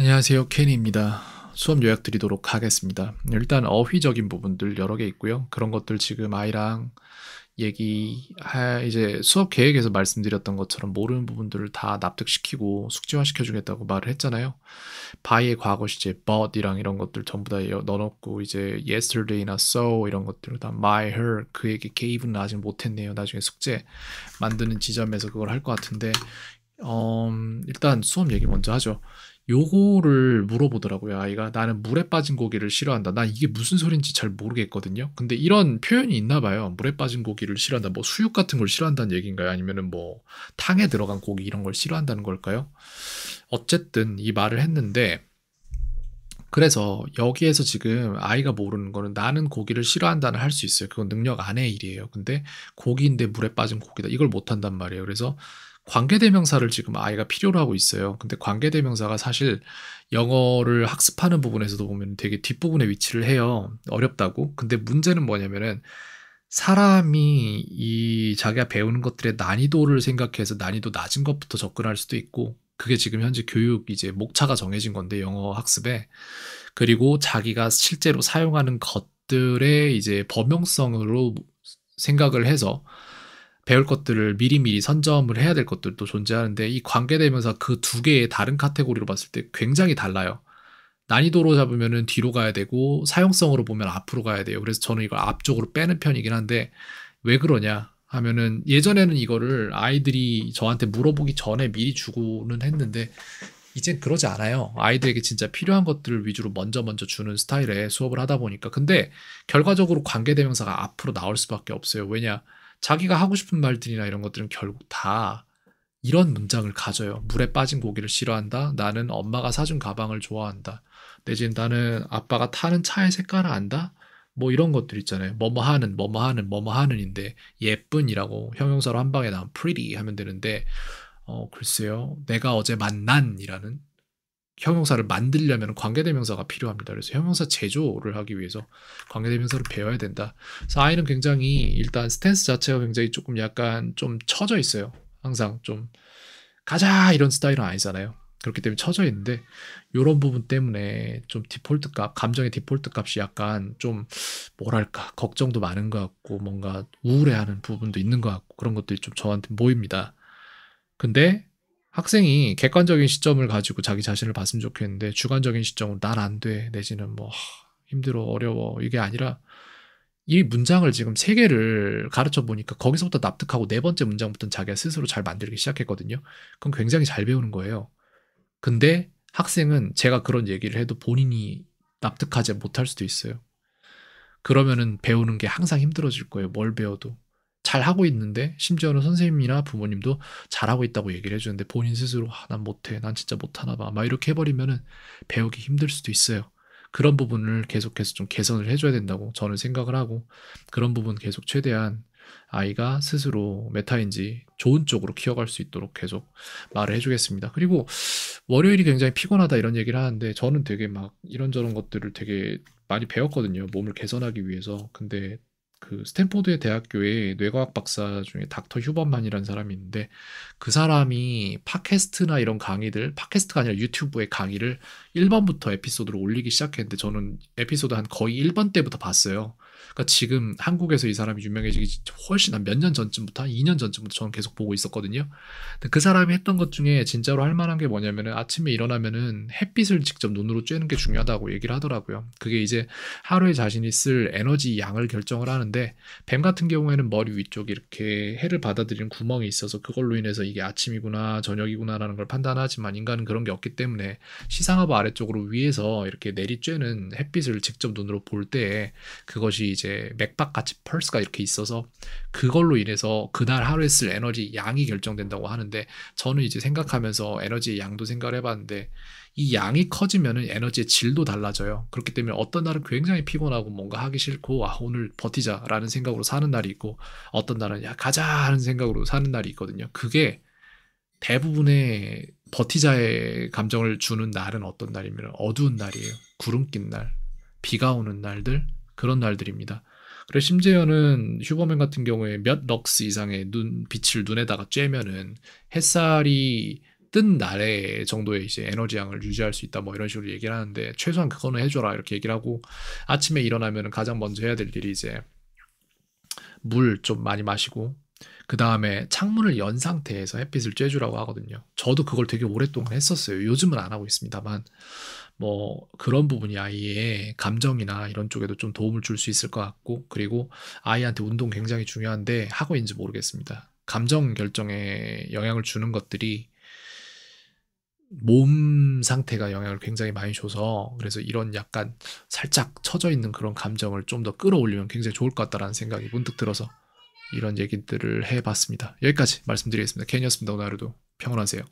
안녕하세요. 케니입니다. 수업 요약 드리도록 하겠습니다. 일단 어휘적인 부분들 여러 개 있고요. 그런 것들 지금 아이랑 이제 수업 계획에서 말씀드렸던 것처럼 모르는 부분들을 다 납득시키고 숙지화 시켜주겠다고 말을 했잖아요. by의 과거 시제 but이랑 이런 것들 전부 다 넣어놓고 이제 yesterday나 so 이런 것들 다 my, her 그에게 gave는 아직 못했네요. 나중에 숙제 만드는 지점에서 그걸 할 것 같은데 일단 수업 얘기 먼저 하죠. 요거를 물어보더라고요, 아이가. 나는 물에 빠진 고기를 싫어한다. 난 이게 무슨 소린지 잘 모르겠거든요. 근데 이런 표현이 있나 봐요. 물에 빠진 고기를 싫어한다. 뭐 수육 같은 걸 싫어한다는 얘기인가요? 아니면은 뭐 탕에 들어간 고기 이런 걸 싫어한다는 걸까요? 어쨌든 이 말을 했는데 그래서 여기에서 지금 아이가 모르는 거는 나는 고기를 싫어한다는 할 수 있어요. 그건 능력 안의 일이에요. 근데 고기인데 물에 빠진 고기다. 이걸 못한단 말이에요. 그래서 관계대명사를 지금 아이가 필요로 하고 있어요. 근데 관계대명사가 사실 영어를 학습하는 부분에서도 보면 되게 뒷부분에 위치를 해요. 어렵다고. 근데 문제는 뭐냐면은 사람이 이 자기가 배우는 것들의 난이도를 생각해서 난이도 낮은 것부터 접근할 수도 있고 그게 지금 현재 교육 이제 목차가 정해진 건데 영어 학습에 그리고 자기가 실제로 사용하는 것들의 이제 범용성으로 생각을 해서 배울 것들을 미리미리 선점을 해야 될 것들도 존재하는데 이 관계대명사 그 두 개의 다른 카테고리로 봤을 때 굉장히 달라요. 난이도로 잡으면은 뒤로 가야 되고 사용성으로 보면 앞으로 가야 돼요. 그래서 저는 이걸 앞쪽으로 빼는 편이긴 한데 왜 그러냐 하면은 예전에는 이거를 아이들이 저한테 물어보기 전에 미리 주고는 했는데 이젠 그러지 않아요. 아이들에게 진짜 필요한 것들을 위주로 먼저 주는 스타일의 수업을 하다 보니까. 근데 결과적으로 관계대명사가 앞으로 나올 수밖에 없어요. 왜냐? 자기가 하고 싶은 말들이나 이런 것들은 결국 다 이런 문장을 가져요. 물에 빠진 고기를 싫어한다. 나는 엄마가 사준 가방을 좋아한다. 내지는 나는 아빠가 타는 차의 색깔을 안다. 뭐 이런 것들 있잖아요. 뭐뭐 하는인데 예쁜이라고 형용사로 한 방에 나온 pretty 하면 되는데 글쎄요. 내가 어제 만난이라는 형용사를 만들려면 관계대명사가 필요합니다. 그래서 형용사 제조를 하기 위해서 관계대명사를 배워야 된다. 그래서 아이는 굉장히 일단 스탠스 자체가 굉장히 조금 약간 좀 처져 있어요. 항상 좀 가자 이런 스타일은 아니잖아요. 그렇기 때문에 처져 있는데 이런 부분 때문에 좀 디폴트 값, 감정의 디폴트 값이 약간 좀 뭐랄까 걱정도 많은 것 같고 뭔가 우울해하는 부분도 있는 것 같고 그런 것들이 좀 저한테 보입니다. 근데 학생이 객관적인 시점을 가지고 자기 자신을 봤으면 좋겠는데 주관적인 시점은 난 안 돼. 내지는 뭐 힘들어, 어려워. 이게 아니라 이 문장을 지금 세 개를 가르쳐 보니까 거기서부터 납득하고 네 번째 문장부터는 자기가 스스로 잘 만들기 시작했거든요. 그럼 굉장히 잘 배우는 거예요. 근데 학생은 제가 그런 얘기를 해도 본인이 납득하지 못할 수도 있어요. 그러면은 배우는 게 항상 힘들어질 거예요. 뭘 배워도. 잘하고 있는데 심지어는 선생님이나 부모님도 잘하고 있다고 얘기를 해주는데 본인 스스로 난 못해. 난 진짜 못하나 봐. 막 이렇게 해버리면은 배우기 힘들 수도 있어요. 그런 부분을 계속해서 좀 개선을 해줘야 된다고 저는 생각을 하고 그런 부분 계속 최대한 아이가 스스로 메타인지 좋은 쪽으로 키워갈 수 있도록 계속 말을 해주겠습니다. 그리고 월요일이 굉장히 피곤하다 이런 얘기를 하는데 저는 되게 막 이런저런 것들을 되게 많이 배웠거든요. 몸을 개선하기 위해서. 근데 그 스탠포드의 대학교에 뇌과학 박사 중에 닥터 휴버만이라는 사람이 있는데 그 사람이 팟캐스트나 이런 강의들, 팟캐스트가 아니라 유튜브의 강의를 1번부터 에피소드로 올리기 시작했는데 저는 에피소드 한 거의 1번 때부터 봤어요. 그러니까 지금 한국에서 이 사람이 유명해지기 훨씬 한 몇 년 전쯤부터 한 2년 전쯤부터 저는 계속 보고 있었거든요. 근데 그 사람이 했던 것 중에 진짜로 할 만한 게 뭐냐면은 아침에 일어나면은 햇빛을 직접 눈으로 쬐는 게 중요하다고 얘기를 하더라고요. 그게 이제 하루에 자신이 쓸 에너지 양을 결정을 하는데 뱀 같은 경우에는 머리 위쪽에 이렇게 해를 받아들이는 구멍이 있어서 그걸로 인해서 이게 아침이구나 저녁이구나라는 걸 판단하지만 인간은 그런 게 없기 때문에 시상하부 아래쪽으로 위에서 이렇게 내리쬐는 햇빛을 직접 눈으로 볼 때에 그것이 이제 맥박같이 펄스가 이렇게 있어서 그걸로 인해서 그날 하루에 쓸 에너지 양이 결정된다고 하는데 저는 이제 생각하면서 에너지의 양도 생각을 해봤는데 이 양이 커지면은 에너지의 질도 달라져요. 그렇기 때문에 어떤 날은 굉장히 피곤하고 뭔가 하기 싫고 오늘 버티자라는 생각으로 사는 날이 있고 어떤 날은 야 가자 하는 생각으로 사는 날이 있거든요. 그게 대부분의 버티자의 감정을 주는 날은 어떤 날이면 어두운 날이에요. 구름 낀 날, 비가 오는 날들 그런 날들입니다. 그래서 심지어는 휴버맨 같은 경우에 몇 럭스 이상의 빛을 눈에다가 쬐면은 햇살이 뜬 날에 정도의 이제 에너지량을 유지할 수 있다 뭐 이런 식으로 얘기를 하는데 최소한 그거는 해줘라 이렇게 얘기를 하고 아침에 일어나면 가장 먼저 해야 될 일이 이제 물 좀 많이 마시고 그 다음에 창문을 연 상태에서 햇빛을 쬐주라고 하거든요. 저도 그걸 되게 오랫동안 했었어요. 요즘은 안 하고 있습니다만 뭐 그런 부분이 아이의 감정이나 이런 쪽에도 좀 도움을 줄 수 있을 것 같고 그리고 아이한테 운동 굉장히 중요한데 하고 있는지 모르겠습니다. 감정 결정에 영향을 주는 것들이 몸 상태가 영향을 굉장히 많이 줘서 그래서 이런 약간 살짝 처져 있는 그런 감정을 좀 더 끌어올리면 굉장히 좋을 것 같다라는 생각이 문득 들어서 이런 얘기들을 해봤습니다. 여기까지 말씀드리겠습니다. 켄이었습니다. 오늘 하루도 평안하세요.